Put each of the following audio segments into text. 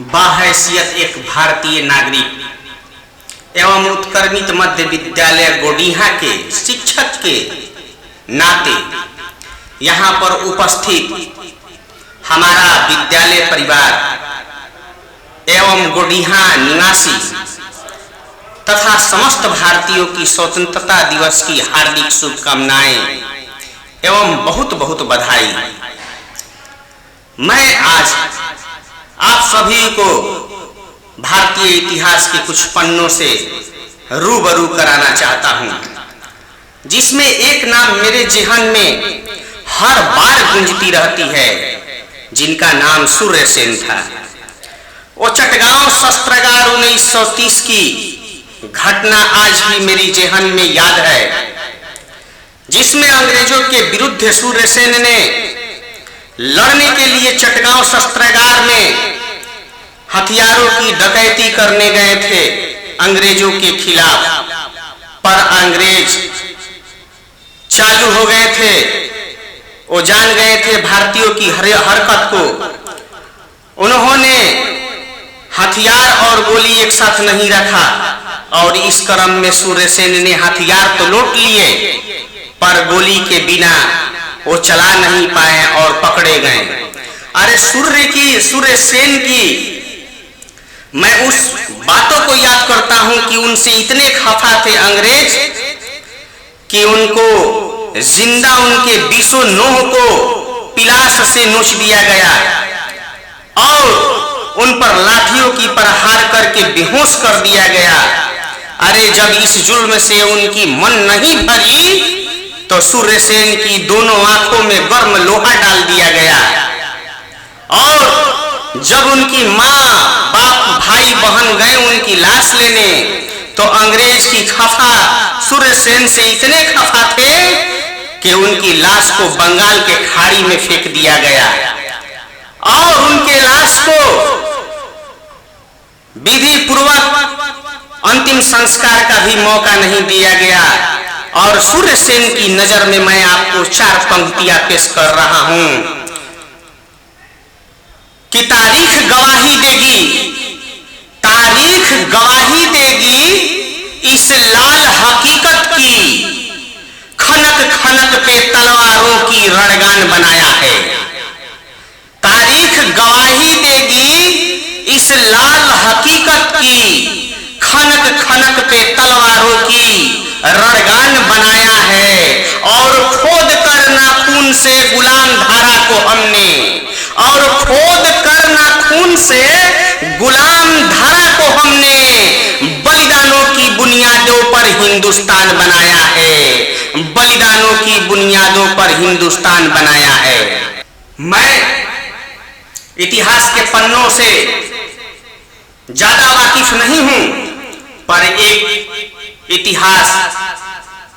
बाहैसियत एक भारतीय नागरिक एवं उत्क्रमित मध्य विद्यालय गोडीहा के शिक्षक के नाते यहाँ पर उपस्थित हमारा विद्यालय परिवार एवं गोडीहा निवासी तथा समस्त भारतीयों की स्वतंत्रता दिवस की हार्दिक शुभकामनाएं एवं बहुत बहुत बधाई। मैं आज आप सभी को भारतीय इतिहास के कुछ पन्नों से रूबरू कराना चाहता हूं, जिसमें एक नाम मेरे जेहन में हर बार गूंजती रहती है, जिनका नाम सूर्यसेन था। वो चटगांव शस्त्रागार 1930 की घटना आज भी मेरी जेहन में याद है, जिसमें अंग्रेजों के विरुद्ध सूर्यसेन ने लड़ने के लिए चटगांव शस्त्रागार में हथियारों की डकैती करने गए थे अंग्रेजों के खिलाफ, पर अंग्रेज चालू हो गए थे। वो जान गए थे भारतीयों की हरकत को। उन्होंने हथियार और गोली एक साथ नहीं रखा और इस क्रम में सूर्यसेन ने हथियार तो लूट लिए, पर गोली के बिना वो चला नहीं पाए और पकड़े गए। अरे सूर्यसेन की मैं उस बातों को याद करता हूं कि उनसे इतने खफा थे अंग्रेज कि उनको जिंदा उनके 20 नोह को पिलास से नोच दिया गया और उन पर लाठियों की प्रहार करके बेहोश कर दिया गया। अरे जब इस जुल्म से उनकी मन नहीं भरी तो सूर्यसेन की दोनों आंखों में गर्म लोहा डाल दिया गया और जब उनकी माँ बाप भाई बहन गए उनकी लाश लेने, तो अंग्रेज की खफा सूर्यसेन से इतने खफा थे कि उनकी लाश को बंगाल के खाड़ी में फेंक दिया गया और उनके लाश को विधि पूर्वक अंतिम संस्कार का भी मौका नहीं दिया गया। और सूर्यसेन की नजर में मैं आपको 4 पंक्तियां पेश कर रहा हूं कि तारीख गवाही देगी इस लाल हकीकत की, खनक खनक पे तलवारों की रणगान बनाया है। तारीख गवाही देगी इस लाल हकीकत की, खनक खनक पे तलवारों की रणगान बनाया है। और खोद कर नाखून से गुलाम धारा को हमने, और खोद कर नाखून से गुलाम धारा को हमने बलिदानों की बुनियादों पर हिंदुस्तान बनाया है। बलिदानों की बुनियादों पर हिंदुस्तान बनाया है। मैं इतिहास के पन्नों से ज्यादा वाकिफ नहीं हूं, पर एक इतिहास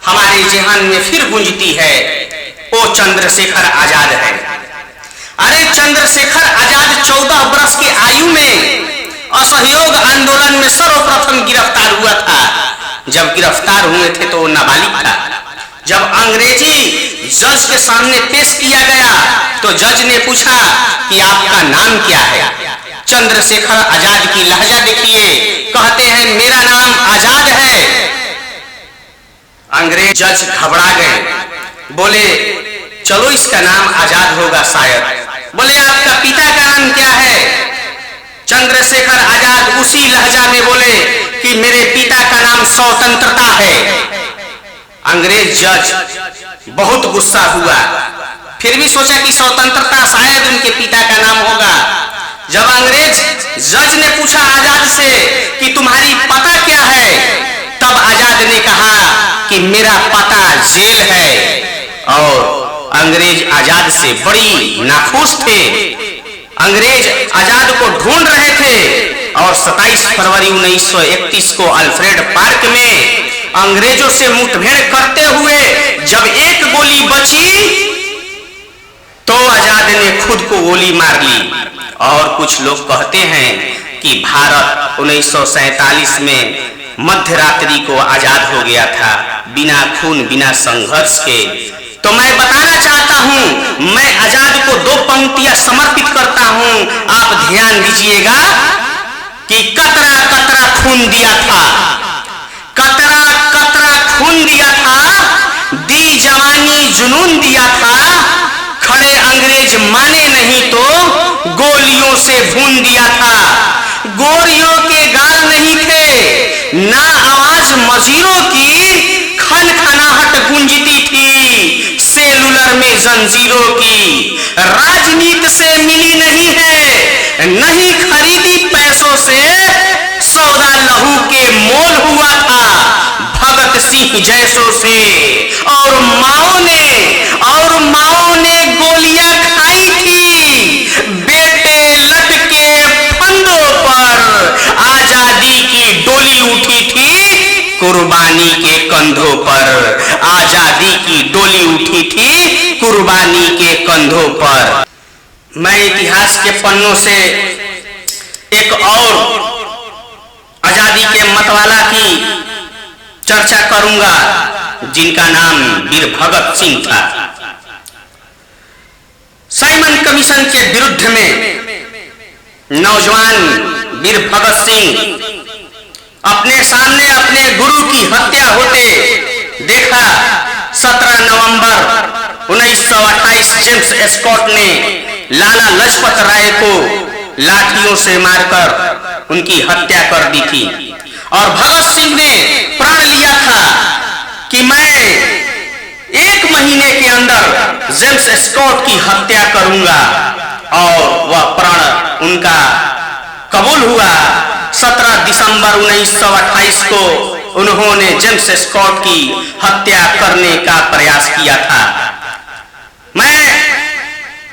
हमारे जेहन में फिर गूंजती है, वो चंद्रशेखर आजाद है। अरे चंद्रशेखर आजाद 14 वर्ष की आयु में असहयोग आंदोलन में सर्वप्रथम गिरफ्तार हुआ था। जब गिरफ्तार हुए थे तो वो नाबालिग था। जब अंग्रेजी जज के सामने पेश किया गया तो जज ने पूछा कि आपका नाम क्या है। चंद्रशेखर आजाद की लहजा देखिए, कहते हैं मेरा नाम आजाद है। अंग्रेज जज घबरा गए, बोले चलो इसका नाम आजाद होगा शायद। बोले आपका पिता का नाम क्या है? चंद्रशेखर आजाद उसी लहजा में बोले कि मेरे पिता का नाम स्वतंत्रता है। अंग्रेज जज बहुत गुस्सा हुआ, फिर भी सोचा कि स्वतंत्रता शायद उनके पिता का नाम होगा। जब अंग्रेज जज ने पूछा आजाद से कि तुम्हारी पता क्या है, तब आजाद ने कहा कि मेरा पता जेल है। और अंग्रेज आजाद से बड़ी नाखुश थे। अंग्रेज आजाद को ढूंढ रहे थे और 27 फरवरी 1931 को अल्फ्रेड पार्क में अंग्रेजों से मुठभेड़ करते हुए जब एक गोली बची तो आजाद ने खुद को गोली मार ली। और कुछ लोग कहते हैं कि भारत 1947 में मध्य रात्रि को आजाद हो गया था, बिना खून बिना संघर्ष के। तो मैं बताना चाहता हूं, मैं आजाद को 2 पंक्तियां समर्पित करता हूं। ध्यान दीजिएगा कि कतरा कतरा खून दिया था, कतरा कतरा खून दिया था, दी जवानी जुनून दिया था, खड़े अंग्रेज माने नहीं तो गोलियों से भून दिया था। गोरियों के गाल नहीं थे, ना आवाज मजीरों की खनखनाहट गूंजती थी सेलुलर में जंजीरों की। राजनीति से मिली नहीं है, नहीं खरीदी पैसों से, सौदा लहू के मोल हुआ था भगत सिंह जैसों से। और माओ ने गोलियां खाई थी बेटे लटके फंदों पर। आजादी की डोली उठी थी कुर्बानी के कंधों पर, आजादी की डोली उठी थी कुर्बानी के कंधों पर। मैं इतिहास के पन्नों से एक और आजादी के मतवाला की चर्चा करूंगा जिनका नाम वीर भगत सिंह था। साइमन कमीशन के विरुद्ध में नौजवान वीर भगत सिंह अपने सामने अपने गुरु की हत्या होते देखा। 17 नवंबर 1928 जेम्स एस्कॉट ने लाला लाजपत राय को लाठियों से मारकर उनकी हत्या कर दी थी। और भगत सिंह ने प्रण लिया था कि मैं 1 महीने के अंदर जेम्स एस्कॉट की हत्या करूंगा, और वह प्रण उनका कबूल हुआ। 17 दिसंबर 1928 को उन्होंने जेम्स एस्कॉट की हत्या करने का प्रयास किया था। मैं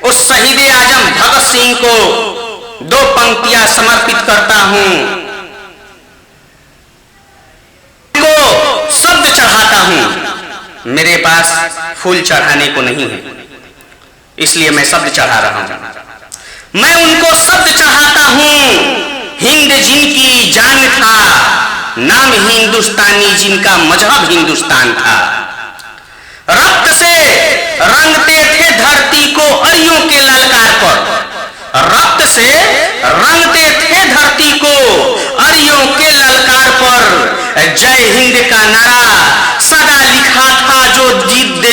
उस शहीद आजम भगत सिंह को 2 पंक्तियां समर्पित करता हूं, को शब्द चढ़ाता हूं। मेरे पास फूल चढ़ाने को नहीं है, इसलिए मैं शब्द चढ़ा रहा हूं। मैं उनको शब्द चढ़ाता हूं, हिंद जिनकी जान था, नाम हिंदुस्तानी जिनका मजहब हिंदुस्तान था। रक्त से रंगते थे धरती को अरियों के ललकार पर, रक्त से रंगते थे धरती को अरियों के ललकार पर। जय हिंद का नारा सदा लिखा था जो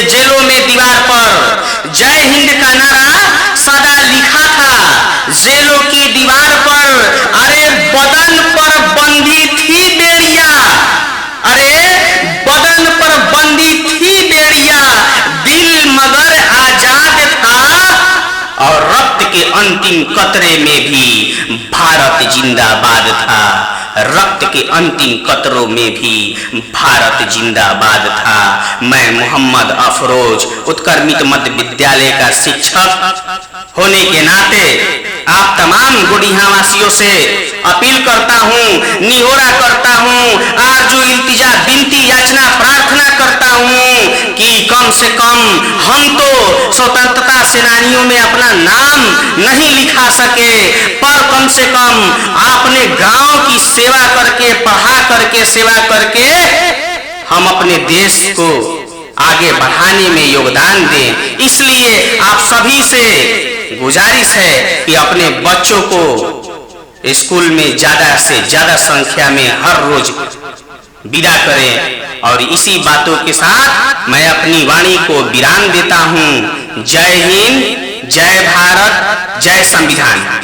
जेलों में दीवार पर। जय हिंद का नारा सदा लिखा था जेलों की दीवार पर। अरे बदन पर बंदी थी बेड़िया, अरे बदन पर बंदी थी बेड़िया, दिल मगर आजाद था। और रक्त के अंतिम कतरे में भी भारत जिंदाबाद था, रक्त के अंतिम कतरों में भी भारत जिंदाबाद था। मैं मोहम्मद अफरोज उत्क्रमित मध्य विद्यालय का शिक्षक होने के नाते आप तमाम गुड़िया वासियों से अपील करता हूँ, निहोरा करता हूँ, आरजू इल्तिजा विनती याचना प्रार्थना करता हूँ कि कम से कम हम तो स्वतंत्रता सेनानियों में अपना नाम नहीं लिखा सके, पर कम से कम आपने गांव की सेवा करके, पढ़ा करके, सेवा करके हम अपने देश को आगे बढ़ाने में योगदान दें। इसलिए आप सभी से गुजारिश है कि अपने बच्चों को स्कूल में ज्यादा से ज्यादा संख्या में हर रोज विदा करें। और इसी बातों के साथ मैं अपनी वाणी को विराम देता हूं। जय हिंद, जय भारत, जय संविधान।